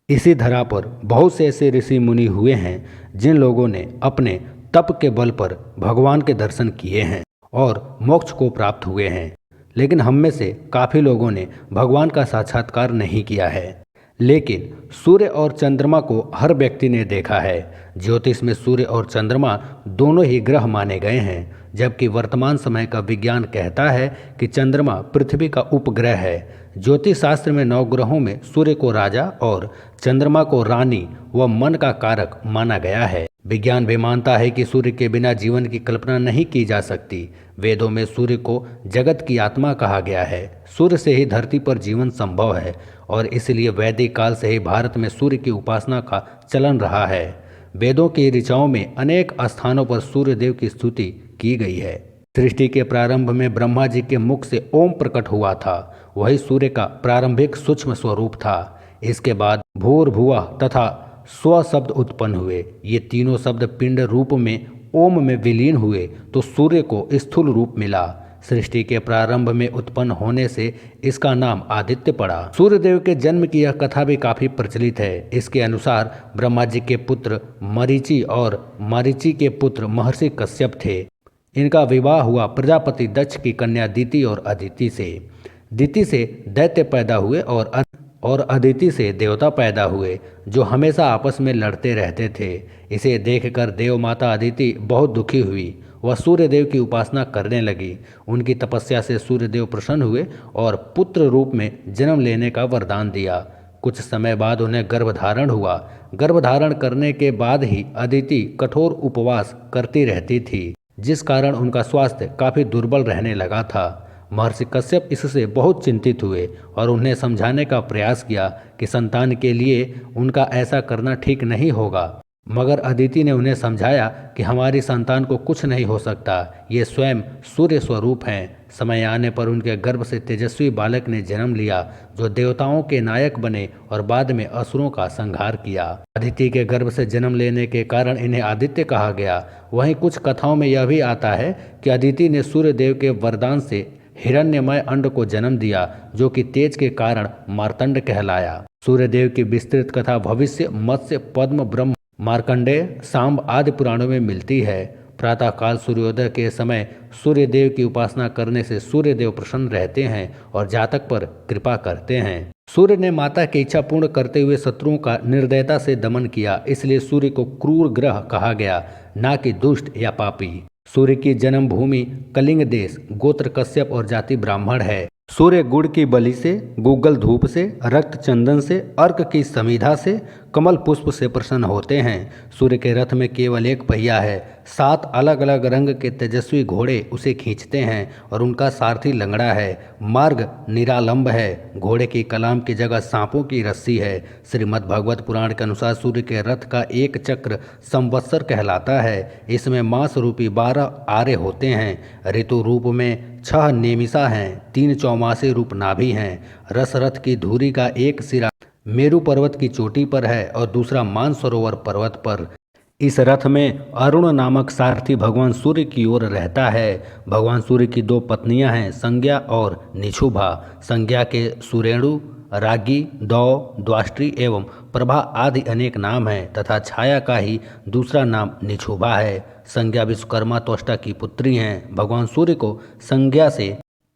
इसी धरा पर बहुत से ऐसे ऋषि मुनि हुए हैं जिन लोगों ने अपने तप के बल पर भगवान के दर्शन किए हैं और मोक्ष को प्राप्त हुए हैं। लेकिन हम में से काफ़ी लोगों ने भगवान का साक्षात्कार नहीं किया है। लेकिन सूर्य और चंद्रमा को हर व्यक्ति ने देखा है। ज्योतिष में सूर्य और चंद्रमा दोनों ही ग्रह माने गए हैं, जबकि वर्तमान समय का विज्ञान कहता है कि चंद्रमा पृथ्वी का उपग्रह है। ज्योतिष शास्त्र में 9 ग्रहों में सूर्य को राजा और चंद्रमा को रानी व मन का कारक माना गया है। विज्ञान भी मानता है कि सूर्य के बिना जीवन की कल्पना नहीं की जा सकती। वेदों में सूर्य को जगत की आत्मा कहा गया है। सूर्य से ही धरती पर जीवन संभव है और इसलिए वैदिक काल से ही भारत में सूर्य की उपासना का चलन रहा है। वेदों की ऋचाओं में अनेक स्थानों पर सूर्य देव की स्तुति की गई है। सृष्टि के प्रारंभ में ब्रह्मा जी के मुख से ओम प्रकट हुआ था। वही सूर्य का प्रारंभिक सूक्ष्म स्वरूप था। इसके बाद भूर्भुवः तथा स्व शब्द उत्पन्न हुए। ये तीनों शब्द पिंड रूप में ओम में विलीन हुए तो सूर्य को स्थूल रूप मिला। सृष्टि के प्रारंभ में उत्पन्न होने से इसका नाम आदित्य पड़ा। सूर्यदेव के जन्म की यह कथा भी काफी प्रचलित है। इसके अनुसार ब्रह्मा जी के पुत्र मरीचि और मरीचि के पुत्र महर्षि कश्यप थे। इनका विवाह हुआ प्रजापति दक्ष की कन्या दिति और अदिति से। दिति से दैत्य पैदा हुए और अदिति से देवता पैदा हुए, जो हमेशा आपस में लड़ते रहते थे। इसे देखकर देव माता अदिति बहुत दुखी हुई। वह सूर्यदेव की उपासना करने लगी। उनकी तपस्या से सूर्यदेव प्रसन्न हुए और पुत्र रूप में जन्म लेने का वरदान दिया। कुछ समय बाद उन्हें गर्भधारण हुआ। गर्भधारण करने के बाद ही अदिति कठोर उपवास करती रहती थी, जिस कारण उनका स्वास्थ्य काफ़ी दुर्बल रहने लगा था। महर्षि कश्यप इससे बहुत चिंतित हुए और उन्हें समझाने का प्रयास किया कि संतान के लिए उनका ऐसा करना ठीक नहीं होगा। मगर अदिति ने उन्हें समझाया कि हमारी संतान को कुछ नहीं हो सकता, ये स्वयं सूर्य स्वरूप हैं। समय आने पर उनके गर्भ से तेजस्वी बालक ने जन्म लिया, जो देवताओं के नायक बने और बाद में असुरों का संहार किया। अदिति के गर्भ से जन्म लेने के कारण इन्हें आदित्य कहा गया। वहीं कुछ कथाओं में यह भी आता है कि अदिति ने सूर्यदेव के वरदान से हिरण्यमय अंड को जन्म दिया, जो कि तेज के कारण मार्तंड कहलाया। सूर्यदेव की विस्तृत कथा भविष्य, मत्स्य, पद्म, ब्रह्म, मार्कंडेय, सांब आदि पुराणों में मिलती है। प्रातःकाल सूर्योदय के समय सूर्यदेव की उपासना करने से सूर्यदेव प्रसन्न रहते हैं और जातक पर कृपा करते हैं। सूर्य ने माता की इच्छा पूर्ण करते हुए शत्रुओं का निर्दयता से दमन किया, इसलिए सूर्य को क्रूर ग्रह कहा गया, ना कि दुष्ट या पापी। सूर्य की जन्मभूमि कलिंग देश, गोत्र कश्यप और जाति ब्राह्मण है। सूर्य गुड़ की बलि से, गूगल धूप से, रक्त चंदन से, अर्क की समिधा से, कमल पुष्प से प्रसन्न होते हैं। सूर्य के रथ में केवल एक पहिया है। 7 अलग अलग रंग के तेजस्वी घोड़े उसे खींचते हैं और उनका सारथी लंगड़ा है। मार्ग निरालंब है। घोड़े की कलाम की जगह सांपों की रस्सी है। श्रीमद् भागवत पुराण के अनुसार सूर्य के रथ का एक चक्र संवत्सर कहलाता है। इसमें मास रूपी 12 आरे होते हैं। ऋतु रूप में 6 नेमिषा हैं। 3 चौमासे रूप नाभि हैं। रस रथ की धुरी का एक सिरा मेरु पर्वत की चोटी पर है और दूसरा मानसरोवर पर्वत पर। इस रथ में अरुण नामक सारथी भगवान सूर्य की ओर रहता है। भगवान सूर्य की 2 पत्नियां हैं, संज्ञा और निशुभा। संज्ञा के सुरेणु, रागी, दौ, द्वाष्ट्री एवं प्रभा आदि अनेक नाम हैं तथा छाया का ही दूसरा नाम निशुभा है। संज्ञा विश्वकर्मा त्वष्टा की पुत्री हैं। भगवान सूर्य को संज्ञा से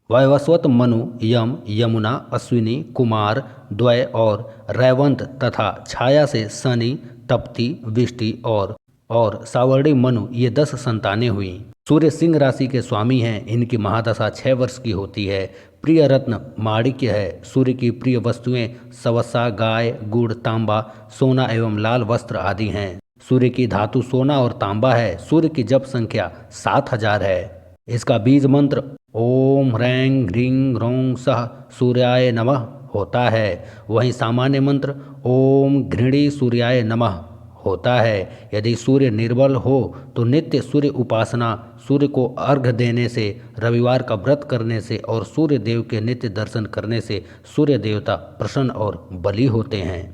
वैवस्वत, मनु, यम, यमुना, अश्विनी, कुमार, द्वय और रैवंत तथा छाया से शनि, तप्ती, विष्टि और सावर्णी, मनु, ये 10 संतानें हुई। सूर्य सिंह राशि के स्वामी हैं। इनकी महादशा 6 वर्ष की होती है। प्रिय रत्न माणिक्य है। सूर्य की प्रिय वस्तुएं सवसा, गाय, गुड़, तांबा, सोना एवं लाल वस्त्र आदि हैं। सूर्य की धातु सोना और तांबा है। सूर्य की जप संख्या 7000 है। इसका बीज मंत्र ओम ह्रैं ह्रीं ह्रौं सः सूर्याय नमः होता है। वहीं सामान्य मंत्र ओम घृणी सूर्याय नमः होता है। यदि सूर्य निर्बल हो तो नित्य सूर्य उपासना, सूर्य को अर्घ्य देने से, रविवार का व्रत करने से और सूर्य देव के नित्य दर्शन करने से सूर्य देवता प्रसन्न और बली होते हैं।